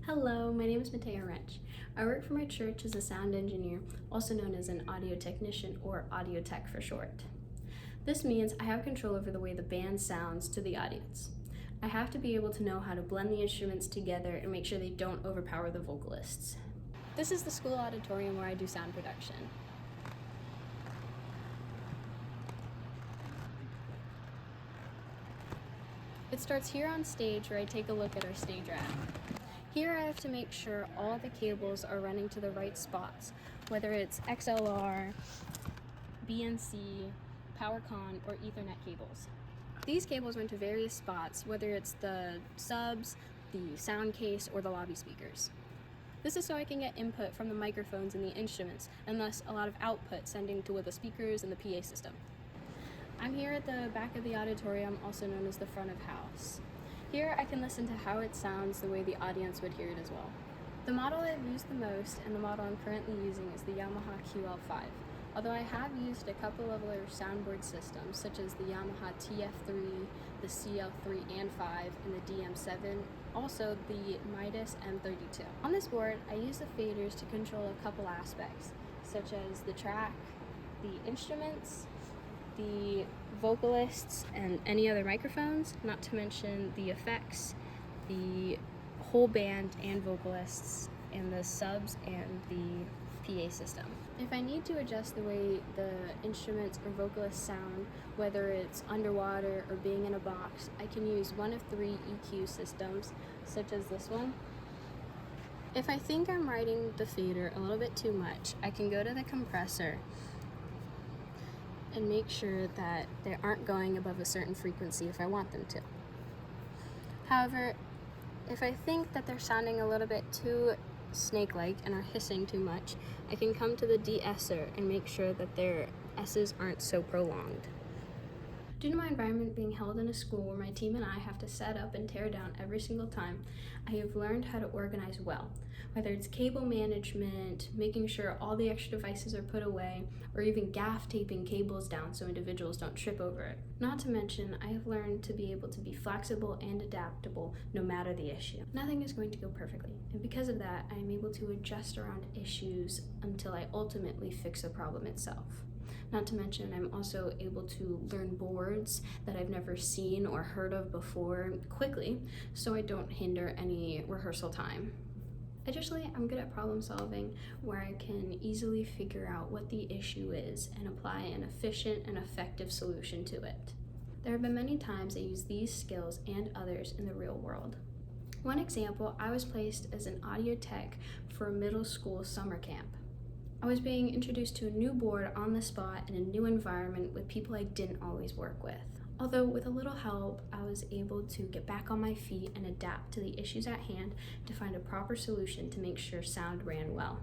Hello, my name is Mataya Rentzsch. I work for my church as a sound engineer, also known as an audio technician or audio tech for short. This means I have control over the way the band sounds to the audience. I have to be able to know how to blend the instruments together and make sure they don't overpower the vocalists. This is the school auditorium where I do sound production. It starts here on stage where I take a look at our stage rack. Here I have to make sure all the cables are running to the right spots, whether it's XLR, BNC, PowerCon, or Ethernet cables. These cables run to various spots, whether it's the subs, the sound case, or the lobby speakers. This is so I can get input from the microphones and the instruments, and thus a lot of output sending to the speakers and the PA system. I'm here at the back of the auditorium, also known as the front of house. Here I can listen to how it sounds the way the audience would hear it as well. The model I've used the most and the model I'm currently using is the Yamaha QL5. Although I have used a couple of other soundboard systems such as the Yamaha TF3, the CL3 and 5, and the DM7, also the Midas M32. On this board I use the faders to control a couple aspects such as the track, the instruments, the vocalists, and any other microphones, not to mention the effects, the whole band and vocalists, and the subs and the PA system. If I need to adjust the way the instruments or vocalists sound, whether it's underwater or being in a box, I can use one of 3 EQ systems, such as this one. If I think I'm riding the fader a little bit too much, I can go to the compressor and make sure that they aren't going above a certain frequency if I want them to. However, if I think that they're sounding a little bit too snake-like and are hissing too much, I can come to the de-esser and make sure that their S's aren't so prolonged. Due to my environment being held in a school where my team and I have to set up and tear down every single time, I have learned how to organize well. Whether it's cable management, making sure all the extra devices are put away, or even gaff taping cables down so individuals don't trip over it. Not to mention, I have learned to be able to be flexible and adaptable no matter the issue. Nothing is going to go perfectly, and because of that, I am able to adjust around issues until I ultimately fix the problem itself. Not to mention, I'm also able to learn boards that I've never seen or heard of before quickly, so I don't hinder any rehearsal time. Additionally, I'm good at problem solving, where I can easily figure out what the issue is and apply an efficient and effective solution to it. There have been many times I used these skills and others in the real world. One example, I was placed as an audio tech for a middle school summer camp. I was being introduced to a new board on the spot in a new environment with people I didn't always work with. Although with a little help, I was able to get back on my feet and adapt to the issues at hand to find a proper solution to make sure sound ran well.